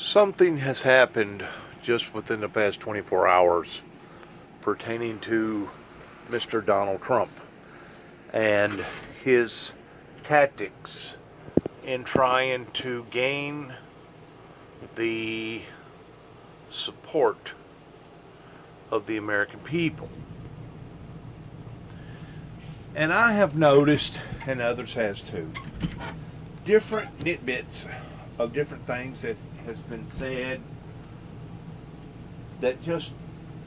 Something has happened just within the past 24 hours pertaining to Mr. Donald Trump and his tactics in trying to gain the support of the American people. And I have noticed, and others has too, different nitbits of different things that has been said that just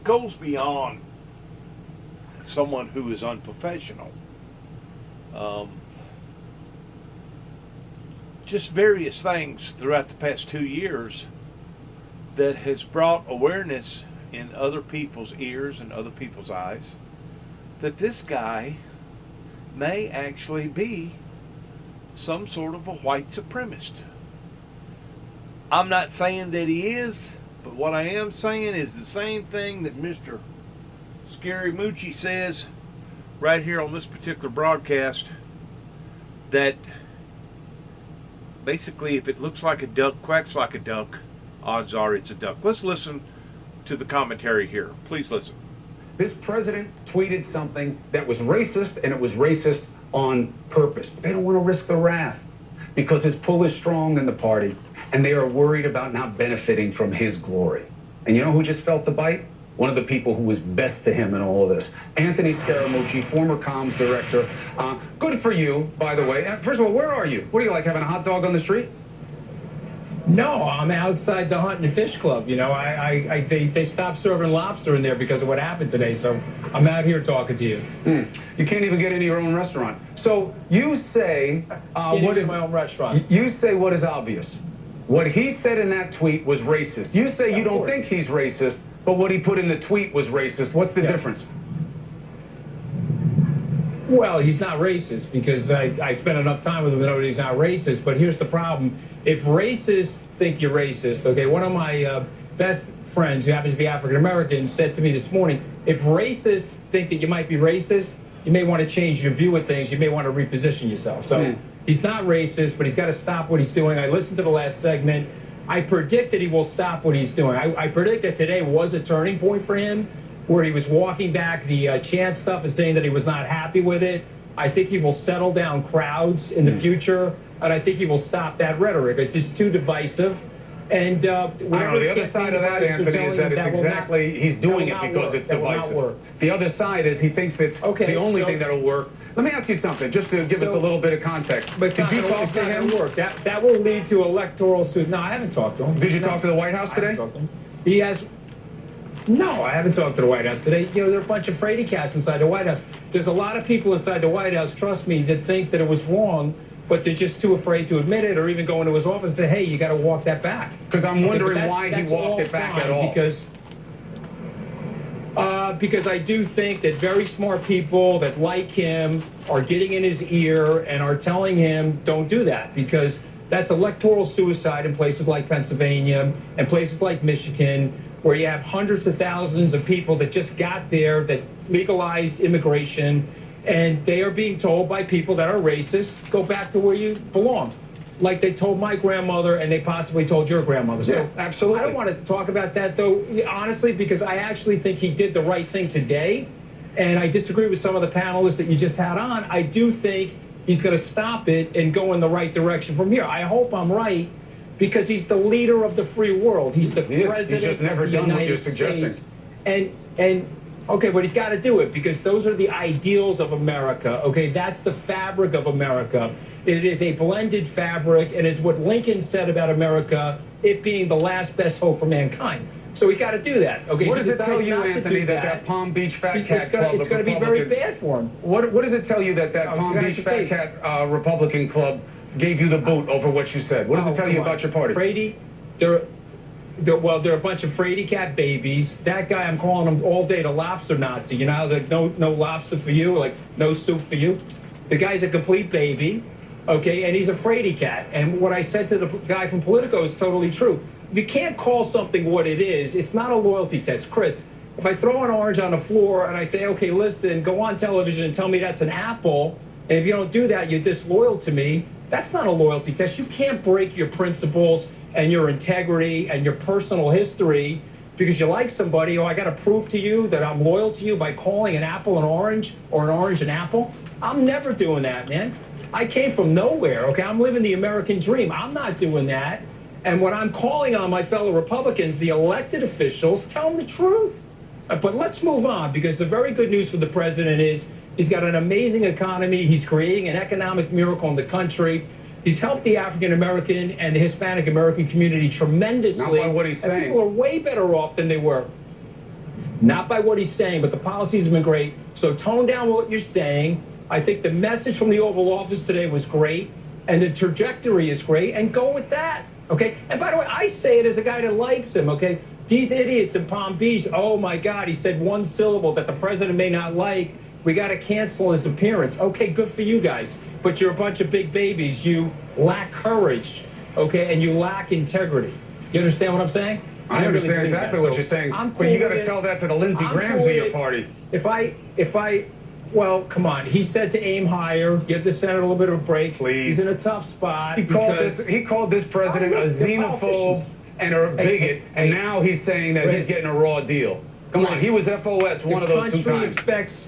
goes beyond someone who is unprofessional. Just various things throughout the past 2 years that has brought awareness in other people's ears and other people's eyes that this guy may actually be some sort of a white supremacist. I'm not saying that he is, but what I am saying is the same thing that Mr. Scary Moochie says right here on this particular broadcast, that basically if it looks like a duck, quacks like a duck, odds are it's a duck. Let's listen to the commentary here. Please listen. This president tweeted something that was racist, and it was racist on purpose. But they don't want to risk the wrath because his pull is strong in the party, and they are worried about not benefiting from his glory. And you know who just felt the bite? One of the people who was best to him in all of this. Anthony Scaramucci, former comms director. Good for you, by the way. First of all, where are you? What do you like, having a hot dog on the street? No, I'm outside the Hunt and Fish Club. You know, they stopped serving lobster in there because of what happened today. So I'm out here talking to you. You can't even get into your own restaurant. So you say What is my own restaurant? You say what is obvious. What he said in that tweet was racist. You say you don't think he's racist, but what he put in the tweet was racist. What's the difference? Well, he's not racist because I spent enough time with him to know that he's not racist. But here's the problem. If racists think you're racist, okay, one of my best friends who happens to be African-American said to me this morning, if racists think that you might be racist, you may want to change your view of things. You may want to reposition yourself. So he's not racist, but he's got to stop what he's doing. I listened to the last segment. I predict that he will stop what he's doing. I predict that today was a turning point for him, where he was walking back the chant stuff and saying that he was not happy with it. I think he will settle down crowds in the future, and I think he will stop that rhetoric. It's just too divisive. And the other side of that, Anthony, is that it's exactly, he's doing it because it's divisive. The other side is he thinks it's the only thing that'll work. Let me ask you something, just to give us a little bit of context. But did you talk to him? That will lead to electoral suit. No, I haven't talked to him. Did you talk to the White House today? He has. No, I haven't talked to the White House today. You know, there are a bunch of fraidy cats inside the White House. There's a lot of people inside the White House, trust me, that think that it was wrong, but they're just too afraid to admit it or even go into his office and say, hey, you got to walk that back. Because I'm wondering why he walked it back at all. Because I do think that very smart people that like him are getting in his ear and are telling him, don't do that, because that's electoral suicide in places like Pennsylvania and places like Michigan, where you have hundreds of thousands of people that just got there, that legalized immigration, and they are being told by people that are racist, go back to where you belong. Like they told my grandmother and they possibly told your grandmother. So absolutely. I don't want to talk about that, though, honestly, because I actually think he did the right thing today. And I disagree with some of the panelists that you just had on. I do think he's going to stop it and go in the right direction from here. I hope I'm right, because he's the leader of the free world. He's the president He's just never of the done what you're United suggesting. States. And okay, but he's got to do it because those are the ideals of America. Okay, that's the fabric of America. It is a blended fabric, and is what Lincoln said about America, it being the last best hope for mankind. So he's got to do that. Okay. What does it tell you, Anthony, that Palm Beach Fat Cat Club it's going to be very bad for him. What does it tell you that Palm Beach Fat Cat Republican Club gave you the boot over what you said? What does it tell you about your party? Fraidy, they're a bunch of fraidy cat babies. That guy, I'm calling him all day the lobster Nazi. You know how the no lobster for you, like no soup for you? The guy's a complete baby, okay, and he's a fraidy cat. And what I said to the guy from Politico is totally true. If you can't call something what it is, it's not a loyalty test. Chris, if I throw an orange on the floor and I say, okay, listen, go on television and tell me that's an apple, and if you don't do that, you're disloyal to me, that's not a loyalty test. You can't break your principles and your integrity and your personal history because you like somebody. Oh, I got to prove to you that I'm loyal to you by calling an apple an orange or an orange an apple. I'm never doing that, man. I came from nowhere, okay? I'm living the American dream. I'm not doing that. And when I'm calling on my fellow Republicans, the elected officials, tell them the truth. But let's move on, because the very good news for the president is he's got an amazing economy. He's creating an economic miracle in the country. He's helped the African American and the Hispanic American community tremendously. Not by what he's and saying. People are way better off than they were. Not by what he's saying, but the policies have been great. So tone down what you're saying. I think the message from the Oval Office today was great, and the trajectory is great, and go with that, okay? And by the way, I say it as a guy that likes him, okay? These idiots in Palm Beach, oh my God, he said one syllable that the president may not like. We got to cancel his appearance. Okay, good for you guys, but you're a bunch of big babies. You lack courage, okay, and you lack integrity. You understand what I'm saying? I understand really exactly that. what So you're saying, I'm but you cool got to with tell it. that to the Lindsey I'm Grahams cool of your with it. party. If I, well, come on. He said to aim higher. Give the Senate a little bit of a break. Please. He's in a tough spot. He called this president a xenophobe and a bigot, and now he's saying that he's getting a raw deal. Come on, he was FOS one of those two The country times. expects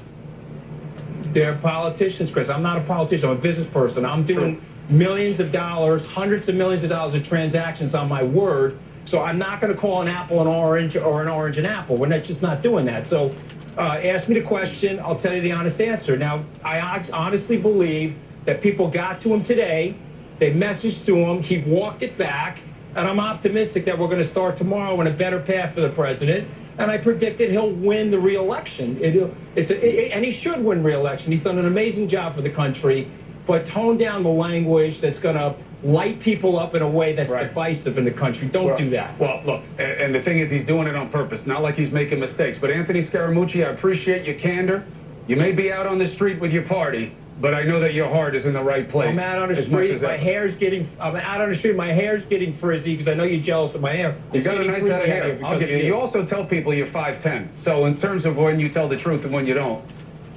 their politicians, Chris. I'm not a politician. I'm a business person. I'm doing millions of dollars, hundreds of millions of dollars of transactions on my word. So I'm not going to call an apple an orange or an orange an apple. We're just not doing that. So ask me the question. I'll tell you the honest answer. Now, I honestly believe that people got to him today. They messaged to him. He walked it back. And I'm optimistic that we're going to start tomorrow on a better path for the president. And I predict that he'll win the re-election. And he should win re-election. He's done an amazing job for the country. But tone down the language that's going to light people up in a way that's divisive in the country. Don't do that. Well, look, and the thing is, he's doing it on purpose. Not like he's making mistakes. But Anthony Scaramucci, I appreciate your candor. You may be out on the street with your party, but I know that your heart is in the right place. I'm out on the street. I'm out on the street. My hair's getting frizzy because I know you're jealous of my hair. You got a nice head of hair. I'll give you. You also tell people you're 5'10". So in terms of when you tell the truth and when you don't,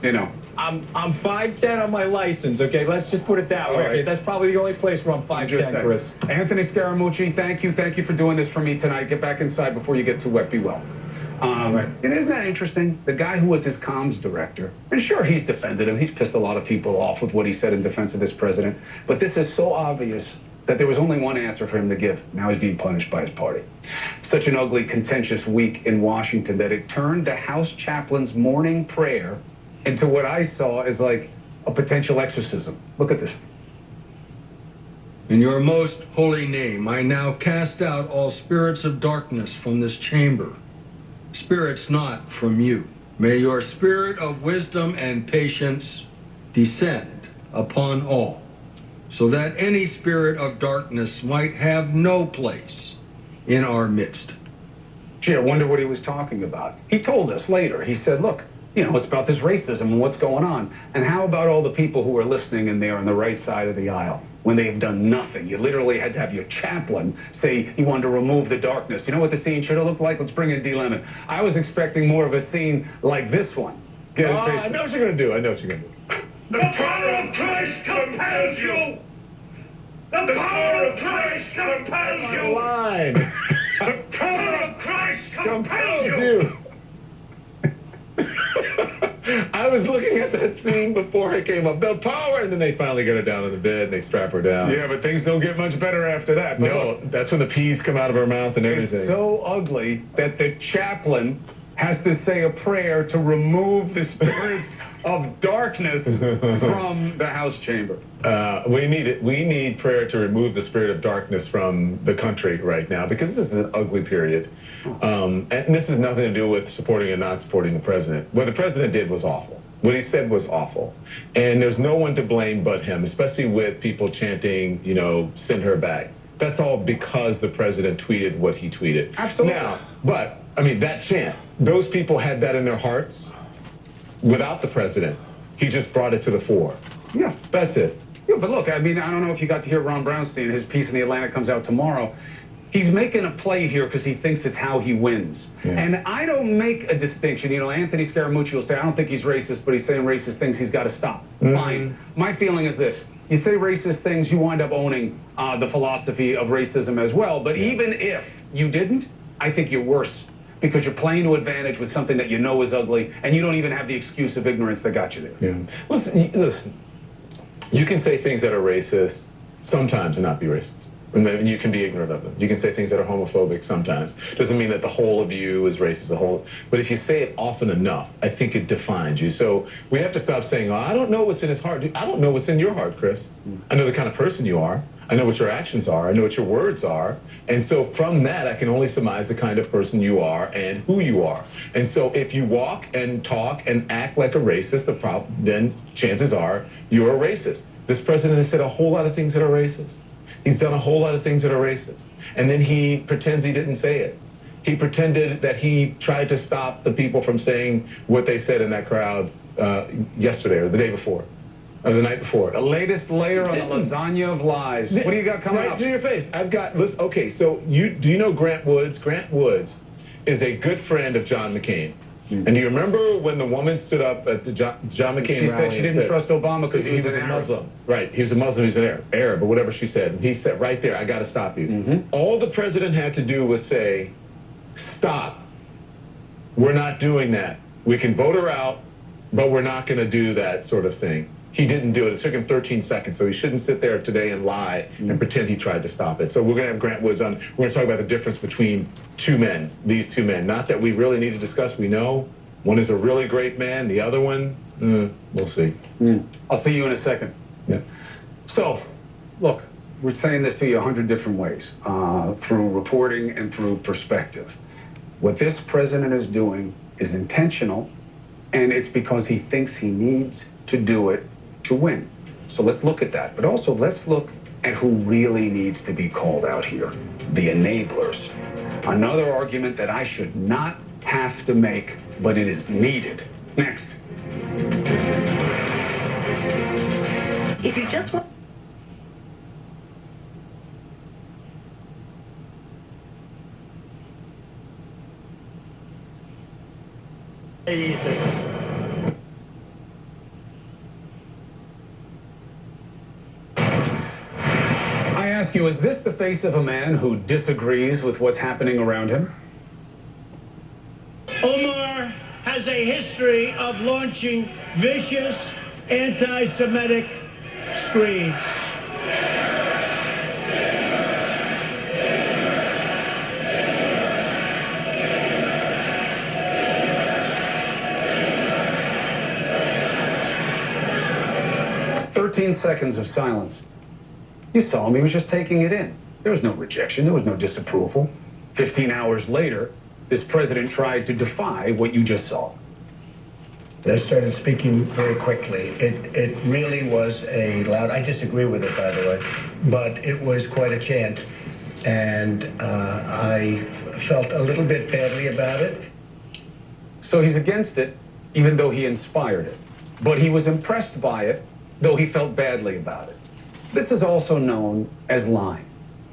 you know. I'm 5'10" on my license. Okay, let's just put it that way. Right. Okay? That's probably the only place where I'm 5'10", Chris. Anthony Scaramucci, thank you for doing this for me tonight. Get back inside before you get too wet. Be well. And isn't that interesting? The guy who was his comms director, and sure, he's defended him. He's pissed a lot of people off with what he said in defense of this president. But this is so obvious that there was only one answer for him to give. Now he's being punished by his party. Such an ugly, contentious week in Washington that it turned the House chaplain's morning prayer into what I saw as like a potential exorcism. Look at this. In your most holy name, I now cast out all spirits of darkness from this chamber. Spirits not from you. May your spirit of wisdom and patience descend upon all, so that any spirit of darkness might have no place in our midst. Gee, I wonder what he was talking about. He told us later. He said, look, you know, it's about this racism and what's going on. And how about all the people who are listening in there on the right side of the aisle when they have done nothing? You literally had to have your chaplain say he wanted to remove the darkness. You know what the scene should have looked like? Let's bring in D. Lemon. I was expecting more of a scene like this one. I know what you're going to do. I know what you're going to do. The power of Christ compels you! The power of Christ compels you! Line. The power of Christ compels Compels you! you. I was looking at that scene before it came up. The power, and then they finally get her down in the bed and they strap her down. Yeah, but things don't get much better after that. But No, look, that's when the peas come out of her mouth and everything. it's so ugly that the chaplain has to say a prayer to remove the spirits of darkness from the House chamber. We need it. We need prayer to remove the spirit of darkness from the country right now, because this is an ugly period. And this has nothing to do with supporting or not supporting the president. What the president did was awful. What he said was awful. And there's no one to blame but him, especially with people chanting, you know, send her back. That's all because the president tweeted what he tweeted. Absolutely. Now, but, I mean, that chant, those people had that in their hearts without the president. He just brought it to the fore. Yeah. That's it. Yeah, but look, I mean, I don't know if you got to hear Ron Brownstein. His piece in The Atlantic comes out tomorrow. He's making a play here because he thinks it's how he wins. Yeah. And I don't make a distinction. You know, Anthony Scaramucci will say, I don't think he's racist, but he's saying racist things he's got to stop. Fine. My feeling is this. You say racist things, you wind up owning the philosophy of racism as well. But even if you didn't, I think you're worse because you're playing to advantage with something that you know is ugly, and you don't even have the excuse of ignorance that got you there. Yeah. Listen. You can say things that are racist sometimes and not be racist. And then you can be ignorant of them. You can say things that are homophobic sometimes. Doesn't mean that the whole of you is racist, but if you say it often enough, I think it defines you. So we have to stop saying, oh, I don't know what's in his heart. I don't know what's in your heart, Chris. I know the kind of person you are. I know what your actions are. I know what your words are. And so from that, I can only surmise the kind of person you are and who you are. And so if you walk and talk and act like a racist, then chances are you're a racist. This president has said a whole lot of things that are racist. He's done a whole lot of things that are racist. And then he pretends he didn't say it. He pretended that he tried to stop the people from saying what they said in that crowd yesterday or the day before, or the night before. The latest layer on the lasagna of lies. What do you got coming right up? to your face. Listen, okay, so do you know Grant Woods? Grant Woods is a good friend of John McCain. And do you remember when the woman stood up at the John McCain She rally? said she didn't trust Obama because he was a an Muslim. Right, he was a Muslim, he was an Arab, or whatever she said. And he said, right there, I got to stop you. All the president had to do was say, stop. We're not doing that. We can vote her out, but we're not going to do that sort of thing. He didn't do it. It took him 13 seconds, so he shouldn't sit there today and lie and pretend he tried to stop it. So we're going to have Grant Woods on. We're going to talk about the difference between these two men. Not that we really need to discuss. We know one is a really great man. The other one, we'll see. I'll see you in a second. Yeah. So, look, we're saying this to you 100 different ways, through reporting and through perspective. What this president is doing is intentional, and it's because he thinks he needs to do it to win. So let's look at that. But also, let's look at who really needs to be called out here. The enablers. Another argument that I should not have to make, but it is needed. Next. If you just want I ask you, is this the face of a man who disagrees with what's happening around him? Omar has a history of launching vicious anti-Semitic screeds. Seconds of silence. You saw him, he was just taking it in. There was no rejection, there was no disapproval. 15 hours later, this president tried to defy what you just saw. They started speaking very quickly. It really was a loud, I disagree with it, by the way, but it was quite a chant. And I felt a little bit badly about it. So he's against it, even though he inspired it. But he was impressed by it, though he felt badly about it. This is also known as lying.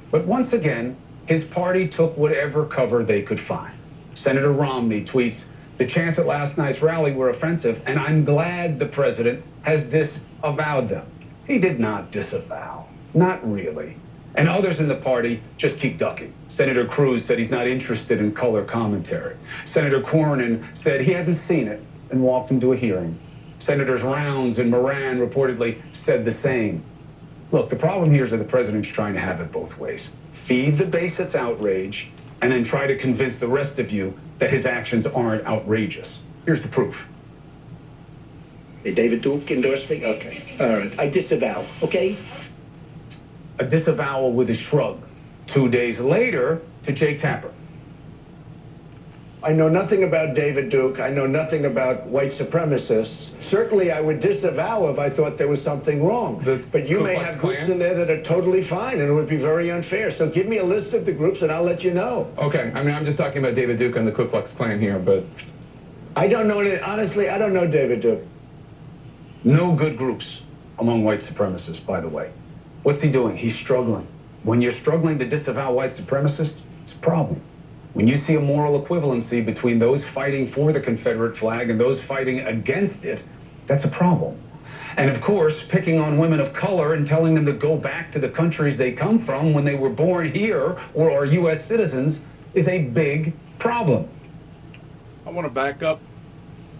But once again, his party took whatever cover they could find. Senator Romney tweets, "The chants at last night's rally were offensive, and I'm glad the president has disavowed them." He did not disavow. Not really. And others in the party just keep ducking. Senator Cruz said he's not interested in color commentary. Senator Cornyn said he hadn't seen it and walked into a hearing. Senators Rounds and Moran reportedly said the same. Look, the problem here is that the president's trying to have it both ways. Feed the base its outrage, and then try to convince the rest of you that his actions aren't outrageous. Here's the proof. Did David Duke endorse me? Okay. All right. I disavow, okay? A disavowal with a shrug. 2 days later, to Jake Tapper. I know nothing about David Duke. I know nothing about white supremacists. Certainly, I would disavow if I thought there was something wrong. But you may have groups in there that are totally fine, and it would be very unfair. So give me a list of the groups, and I'll let you know. Okay, I mean, I'm just talking about David Duke and the Ku Klux Klan here, but... I don't know any, honestly, I don't know David Duke. No good groups among white supremacists, by the way. What's he doing? He's struggling. When you're struggling to disavow white supremacists, it's a problem. When you see a moral equivalency between those fighting for the Confederate flag and those fighting against it, that's a problem. And of course, picking on women of color and telling them to go back to the countries they come from when they were born here or are U.S. citizens is a big problem. I want to back up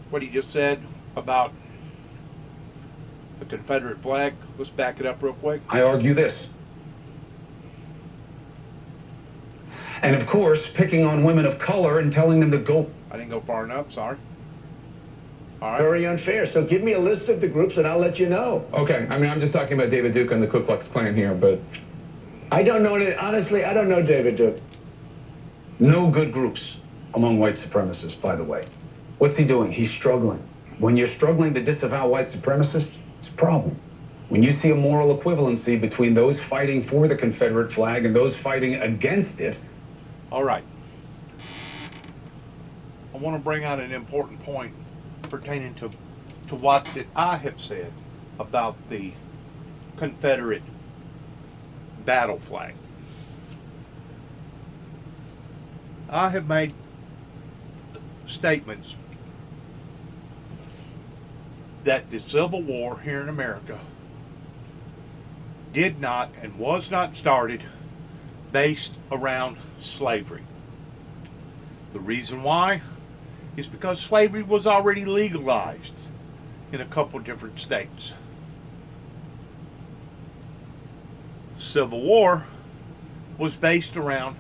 what he just said about the Confederate flag. Let's back it up real quick. I argue this. And of course, picking on women of color and telling them to go. I didn't go far enough, sorry. All right. Very unfair. So give me a list of the groups and I'll let you know. Okay, I mean, I'm just talking about David Duke and the Ku Klux Klan here, but I don't know, honestly, I don't know David Duke. No good groups among white supremacists, by the way. What's he doing? He's struggling. When you're struggling to disavow white supremacists, it's a problem. When you see a moral equivalency between those fighting for the Confederate flag and those fighting against it. All right. I want to bring out an important point pertaining to what that I have said about the Confederate battle flag. I have made statements that the Civil War here in America did not and was not started based around slavery. The reason why is because slavery was already legalized in a couple different states. Civil War was based around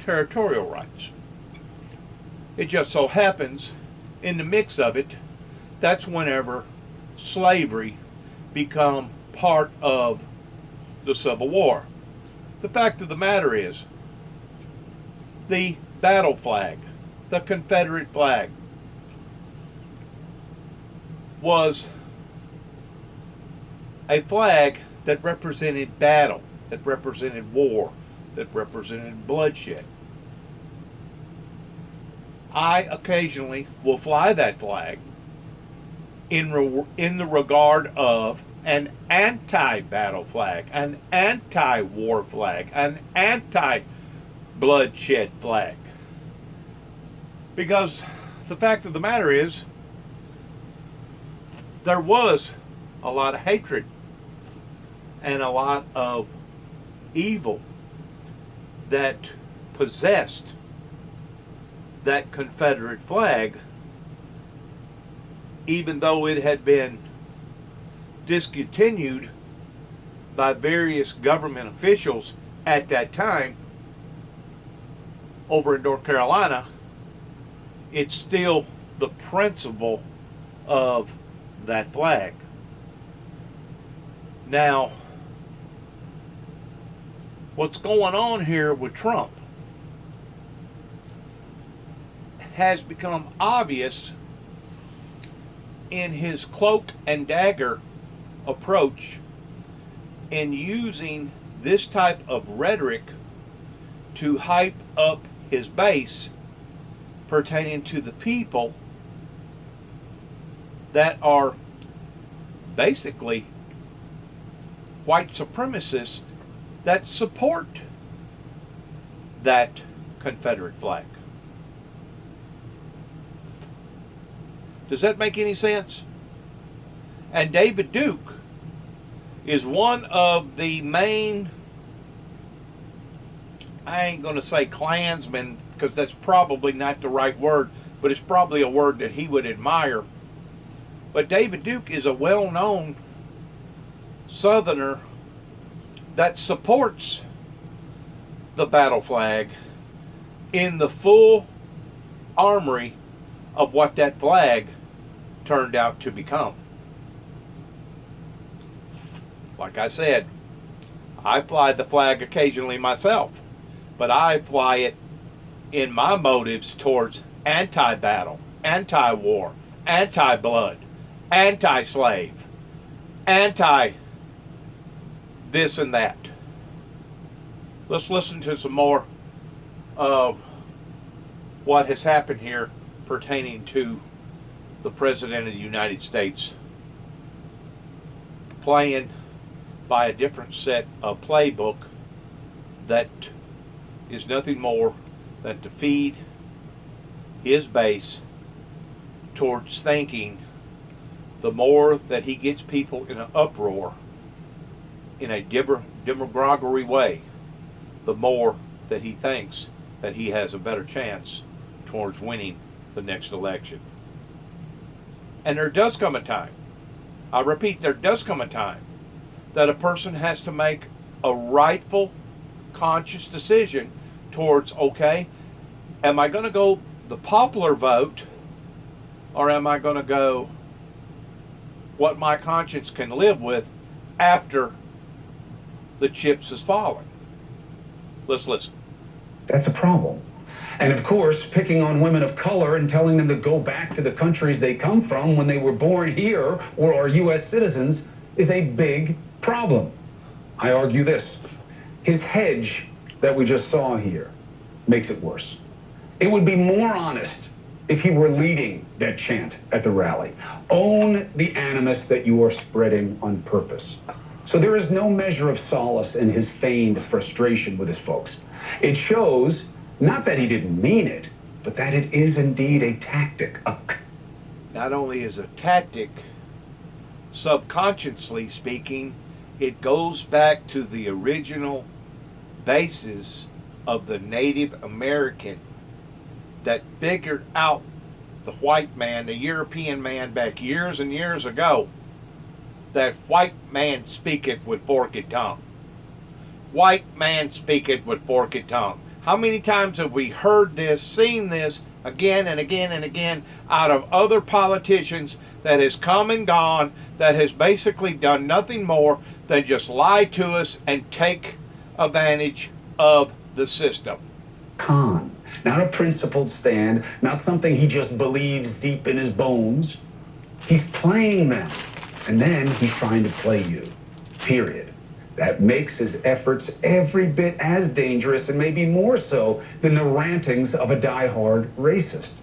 territorial rights. It just so happens, in the mix of it, that's whenever slavery become part of the Civil War. The fact of the matter is, the battle flag, the Confederate flag, was a flag that represented battle, that represented war, that represented bloodshed. I occasionally will fly that flag in the regard of an anti-battle flag, an anti-war flag, an anti-bloodshed flag. Because the fact of the matter is, there was a lot of hatred and a lot of evil that possessed that Confederate flag, even though it had been discontinued by various government officials at that time over in North Carolina. It's still the principle of that flag. Now, what's going on here with Trump has become obvious in his cloak and dagger approach in using this type of rhetoric to hype up his base pertaining to the people that are basically white supremacists that support that Confederate flag. Does that make any sense? And David Duke is one of the main, I ain't going to say Klansmen, because that's probably not the right word, but it's probably a word that he would admire. But David Duke is a well-known Southerner that supports the battle flag in the full armory of what that flag turned out to become. Like I said, I fly the flag occasionally myself, but I fly it in my motives towards anti-battle, anti-war, anti-blood, anti-slave, anti-this and that. Let's listen to some more of what has happened here pertaining to the President of the United States playing by a different set of playbook that is nothing more than to feed his base towards thinking the more that he gets people in an uproar in a demagoguery way, the more that he thinks that he has a better chance towards winning the next election. And there does come a time, I repeat, there does come a time that a person has to make a rightful, conscious decision towards, okay, am I going to go the popular vote, or am I going to go what my conscience can live with after the chips has fallen? Let's listen. That's a problem. And of course, picking on women of color and telling them to go back to the countries they come from when they were born here or are U.S. citizens is a big problem. I argue this. His hedge that we just saw here makes it worse. It would be more honest if he were leading that chant at the rally. Own the animus that you are spreading on purpose. So there is no measure of solace in his feigned frustration with his folks. It shows not that he didn't mean it, but that it is indeed a tactic. Not only is a tactic, subconsciously speaking, it goes back to the original basis of the Native American that figured out the white man, the European man back years and years ago, that white man speaketh with forked tongue. White man speaketh with forked tongue. How many times have we heard this, seen this again and again and again out of other politicians that has come and gone, that has basically done nothing more than just lie to us and take advantage of the system? Con, not a principled stand, not something he just believes deep in his bones. He's playing them, and then he's trying to play you, period. That makes his efforts every bit as dangerous, and maybe more so, than the rantings of a diehard racist.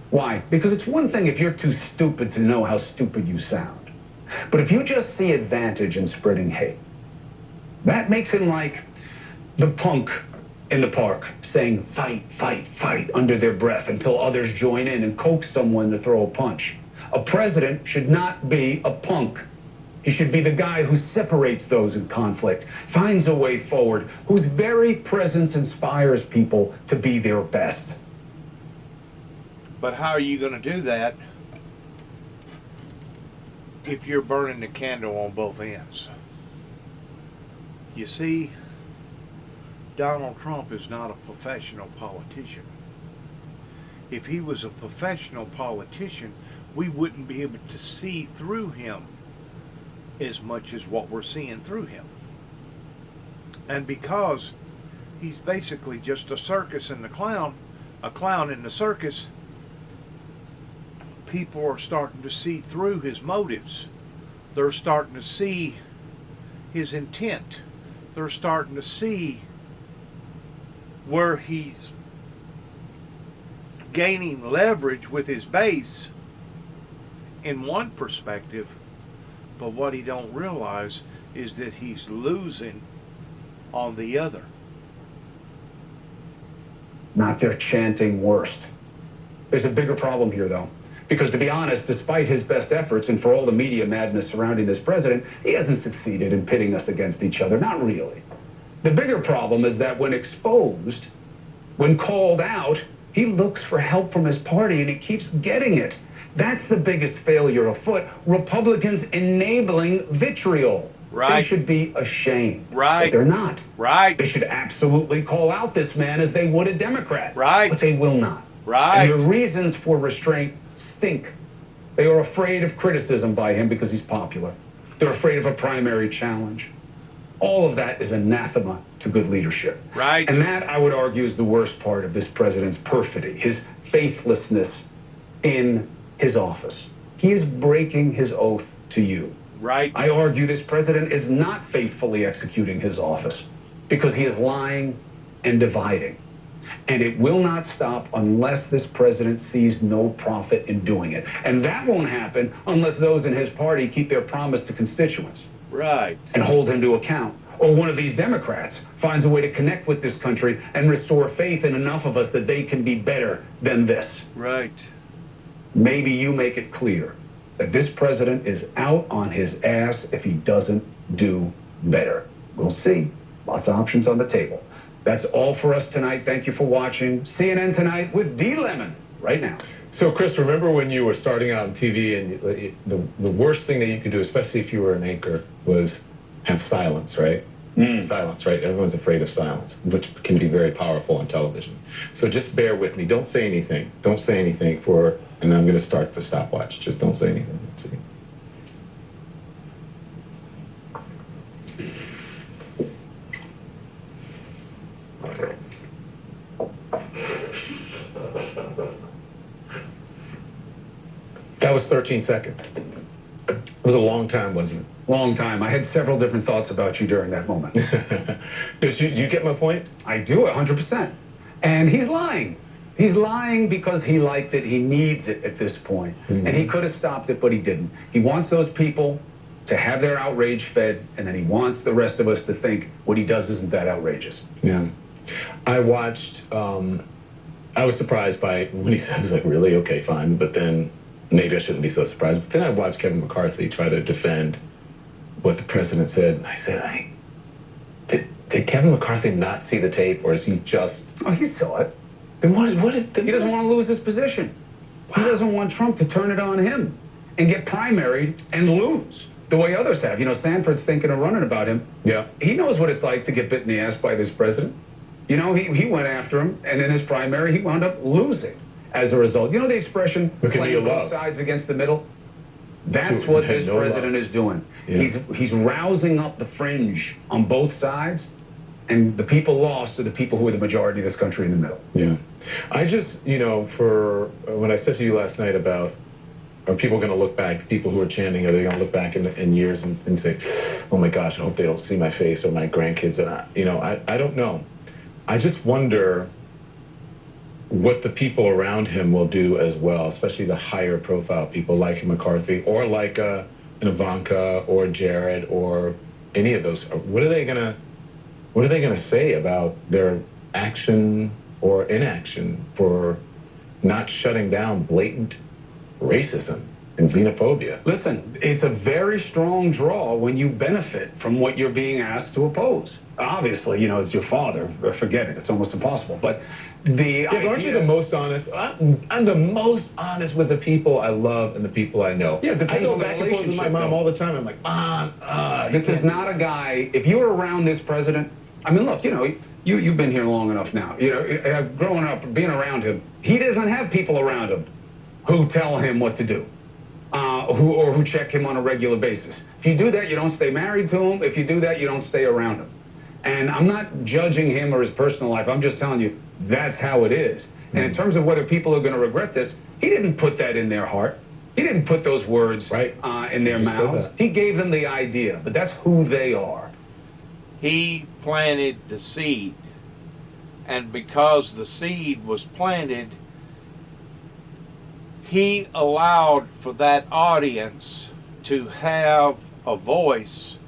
Why? Because it's one thing if you're too stupid to know how stupid you sound. But if you just see advantage in spreading hate, that makes him like the punk in the park saying, fight, fight, fight, under their breath until others join in and coax someone to throw a punch. A president should not be a punk. He should be the guy who separates those in conflict, finds a way forward, whose very presence inspires people to be their best. But how are you going to do that if you're burning the candle on both ends? You see, Donald Trump is not a professional politician. If he was a professional politician, we wouldn't be able to see through him as much as what we're seeing through him. And because he's basically just a circus and a clown in the circus, people are starting to see through his motives. They're starting to see his intent. They're starting to see where he's gaining leverage with his base in one perspective, but what he don't realize is that he's losing on the other. Not their chanting worst. There's a bigger problem here, though. Because to be honest, despite his best efforts and for all the media madness surrounding this president, he hasn't succeeded in pitting us against each other. Not really. The bigger problem is that when exposed, when called out, he looks for help from his party and he keeps getting it. That's the biggest failure afoot. Republicans enabling vitriol. Right. They should be ashamed. Right. But they're not. Right. They should absolutely call out this man as they would a Democrat. Right. But they will not. Right. And their reasons for restraint stink. They are afraid of criticism by him because he's popular. They're afraid of a primary challenge. All of that is anathema to good leadership. Right. And that, I would argue, is the worst part of this president's perfidy, his faithlessness in his office. He is breaking his oath to you. Right. I argue this president is not faithfully executing his office because he is lying and dividing. And it will not stop unless this president sees no profit in doing it. And that won't happen unless those in his party keep their promise to constituents. Right. And hold him to account. Or one of these Democrats finds a way to connect with this country and restore faith in enough of us that they can be better than this. Right. Maybe you make it clear that this president is out on his ass if he doesn't do better. We'll see. Lots of options on the table. That's all for us tonight. Thank you for watching CNN Tonight with D. Lemon right now. So, Chris, remember when you were starting out on TV and the worst thing that you could do, especially if you were an anchor, was have silence, right? Silence, right? Everyone's afraid of silence, which can be very powerful on television. So just bear with me. Don't say anything. Don't say anything and I'm going to start the stopwatch. Just don't say anything. Let's see. That was 13 seconds. It was a long time, wasn't it? Long time. I had several different thoughts about you during that moment. Do you get my point? I do, 100%. And he's lying. He's lying because he liked it. He needs it at this point. And he could have stopped it, but he didn't. He wants those people to have their outrage fed, and then he wants the rest of us to think what he does isn't that outrageous. Yeah. I watched, I was surprised by when he said, I was like, really? Okay, fine. But then maybe I shouldn't be so surprised. But then I watched Kevin McCarthy try to defend what the president said. And I said, did Kevin McCarthy not see the tape, or is he just... Oh, he saw it. Then what is he doesn't want to lose his position. He doesn't want Trump to turn it on him and get primaried and lose the way others have. You know, Sanford's thinking of running about him. Yeah. He knows what it's like to get bit in the ass by this president. You know, he went after him, and in his primary, he wound up losing as a result. You know the expression, playing both sides against the middle? That's what this president is doing. Yeah. He's rousing up the fringe on both sides, and the people lost are the people who are the majority of this country in the middle. Yeah. I just, you know, for when I said to you last night about, are people going to look back, people who are chanting, are they going to look back in years and say, oh my gosh, I hope they don't see my face or my grandkids? And I don't know. I just wonder what the people around him will do as well, especially the higher profile people like McCarthy or like an Ivanka or Jared or any of those. What are they gonna say about their action or inaction for not shutting down blatant racism and xenophobia? Listen, it's a very strong draw when you benefit from what you're being asked to oppose. Obviously, you know, it's your father. Forget it. It's almost impossible. But aren't you the most honest? I'm the most honest with the people I love and the people I know. Yeah, I go back and forth with my mom all the time. I'm like, Mom, this is not a guy. If you were around this president, I mean, look, you know, you've been here long enough now. You know, growing up, being around him, he doesn't have people around him who tell him what to do. Who check him on a regular basis. If you do that, you don't stay married to him. If you do that, you don't stay around him. And I'm not judging him or his personal life. I'm just telling you, that's how it is. And in terms of whether people are going to regret this, he didn't put that in their heart. He didn't put those words in their mouths. He gave them the idea, but that's who they are. He planted the seed. And because the seed was planted, he allowed for that audience to have a voice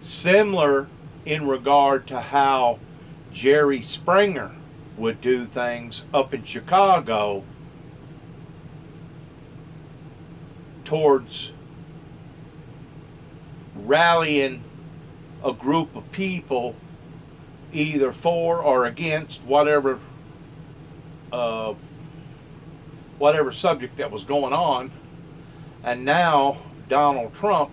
similar in regard to how Jerry Springer would do things up in Chicago towards rallying a group of people either for or against whatever subject that was going on. And now Donald Trump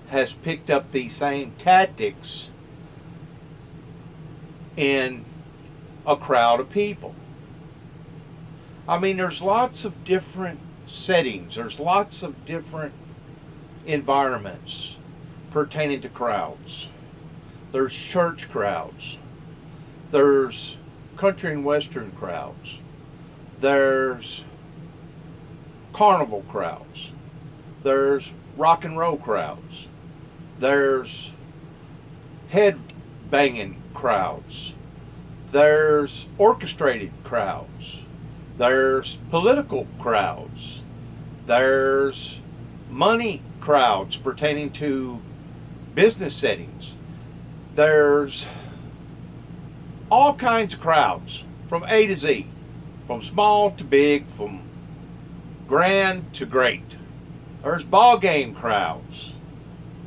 has picked up these same tactics in a crowd of people. I mean, there's lots of different settings. There's lots of different environments pertaining to crowds. There's church crowds. There's country and western crowds. There's carnival crowds. There's rock and roll crowds. There's head banging crowds. There's orchestrated crowds. There's political crowds. There's money crowds pertaining to business settings. There's all kinds of crowds from A to Z, from small to big, from grand to great. There's ball game crowds.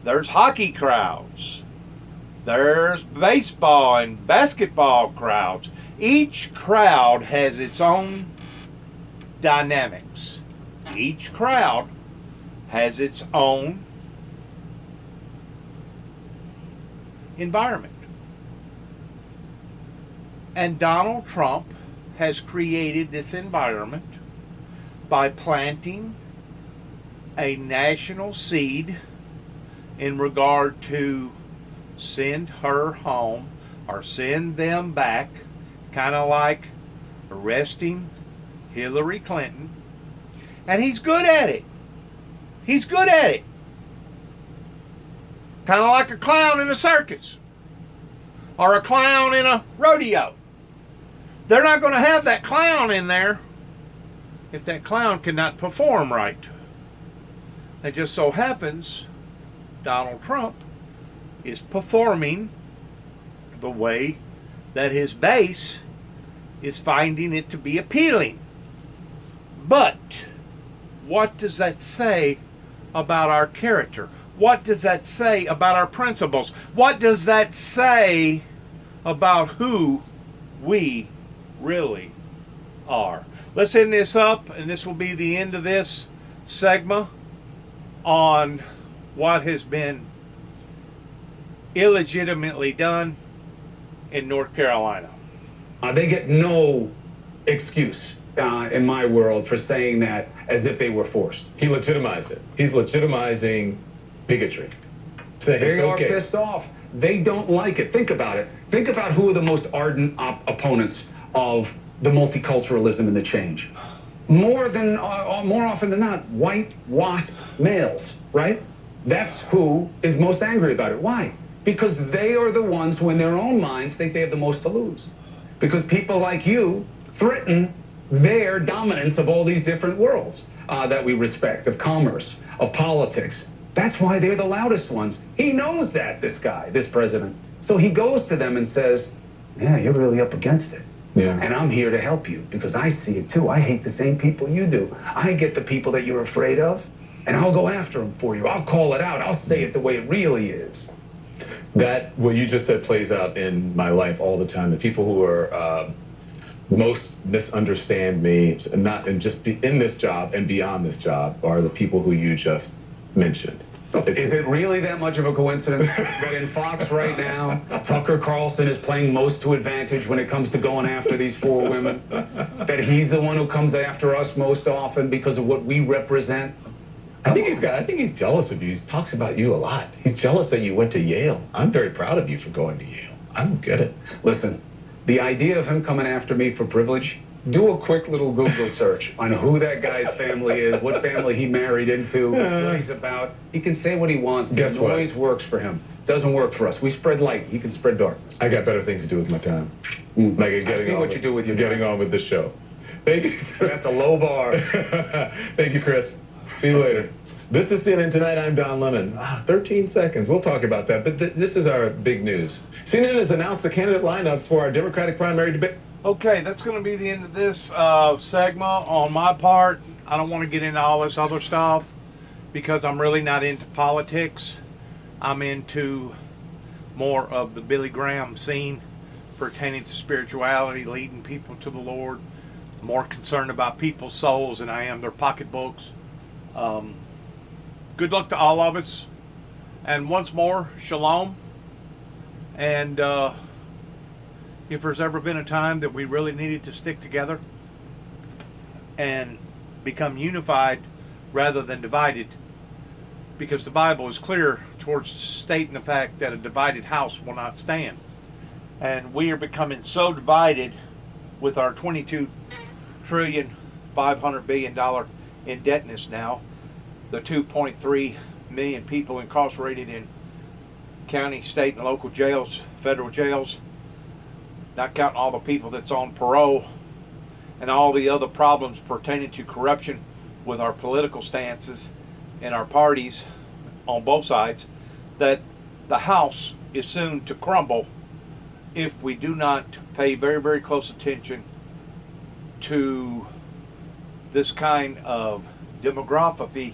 There's hockey crowds. There's baseball and basketball crowds. Each crowd has its own dynamics. Each crowd has its own environment. And Donald Trump has created this environment by planting a national seed in regard to send her home or send them back, kind of like arresting Hillary Clinton. And he's good at it. He's good at it. Kind of like a clown in a circus or a clown in a rodeo. They're not going to have that clown in there if that clown cannot perform right. It just so happens Donald Trump is performing the way that his base is finding it to be appealing. But what does that say about our character? What does that say about our principles? What does that say about who we really are? Let's end this up, and this will be the end of this segment on what has been illegitimately done in North Carolina. They get no excuse in my world for saying that as if they were forced. He legitimized it. He's legitimizing bigotry. Saying They it's are okay. pissed off. They don't like it. Think about it. Think about who are the most ardent opponents of the multiculturalism and the change. More often than not, white WASP males, right? That's who is most angry about it. Why? Because they are the ones who in their own minds think they have the most to lose. Because people like you threaten their dominance of all these different worlds that we respect, of commerce, of politics. That's why they're the loudest ones. He knows that, this guy, this president. So he goes to them and says, yeah, you're really up against it. Yeah. And I'm here to help you because I see it too. I hate the same people you do. I get the people that you're afraid of, and I'll go after them for you. I'll call it out. I'll say it the way it really is. That, what you just said, plays out in my life all the time. The people who are most misunderstand me, and just be in this job and beyond this job, are the people who you just mentioned. Is it really that much of a coincidence that in Fox right now, Tucker Carlson is playing most to advantage when it comes to going after these four women? That he's the one who comes after us most often because of what we represent? I think he's jealous of you. He talks about you a lot. He's jealous that you went to Yale. I'm very proud of you for going to Yale. I don't get it. Listen, the idea of him coming after me for privilege, do a quick little Google search on who that guy's family is, what family he married into, what he's about. He can say what he wants. Guess It what? always works for him. Doesn't work for us. We spread light. He can spread darkness. I got better things to do with my time. Like I see what you do with your getting time. on with the show. Thank you. That's a low bar. Thank you, Chris. See you later. This is CNN Tonight. I'm Don Lemon. 13 seconds. We'll talk about that. But this is our big news. CNN has announced the candidate lineups for our Democratic primary debate. Okay, that's going to be the end of this segment on my part. I don't want to get into all this other stuff because I'm really not into politics. I'm into more of the Billy Graham scene pertaining to spirituality, leading people to the Lord. More concerned about people's souls than I am their pocketbooks. Good luck to all of us. And once more, shalom. And if there's ever been a time that we really needed to stick together and become unified rather than divided, because the Bible is clear towards stating the fact that a divided house will not stand. And we are becoming so divided with our $22 trillion, $500 billion indebtedness now, the 2.3 million people incarcerated in county, state, and local jails, federal jails, not counting all the people that's on parole, and all the other problems pertaining to corruption with our political stances and our parties on both sides, that the house is soon to crumble if we do not pay very, very close attention to this kind of demography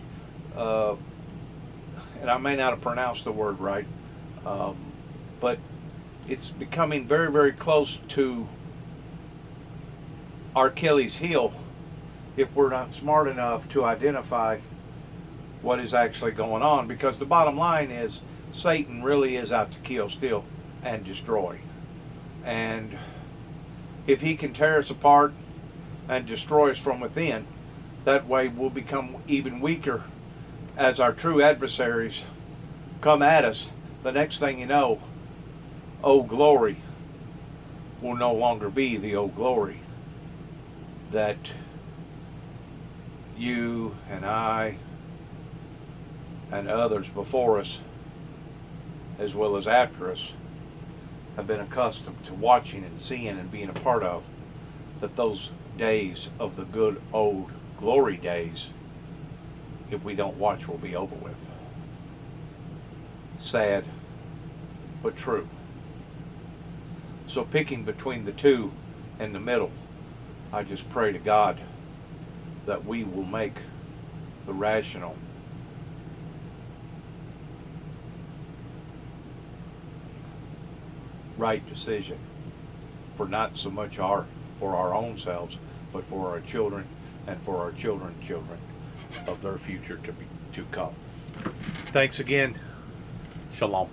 and I may not have pronounced the word right, but it's becoming very, very close to our Achilles heel if we're not smart enough to identify what is actually going on, because the bottom line is Satan really is out to kill, steal, and destroy. And if he can tear us apart and destroy us from within, that way we'll become even weaker as our true adversaries come at us. The next thing you know, Old Glory will no longer be the Old Glory that you and I and others before us, as well as after us, have been accustomed to watching and seeing and being a part of. That those days of the good old glory days, if we don't watch, will be over with. Sad, but true. So picking between the two in the middle, I just pray to God that we will make the rational, right decision for not so much for our own selves, but for our children and for our children's children of their future to come. Thanks again. Shalom.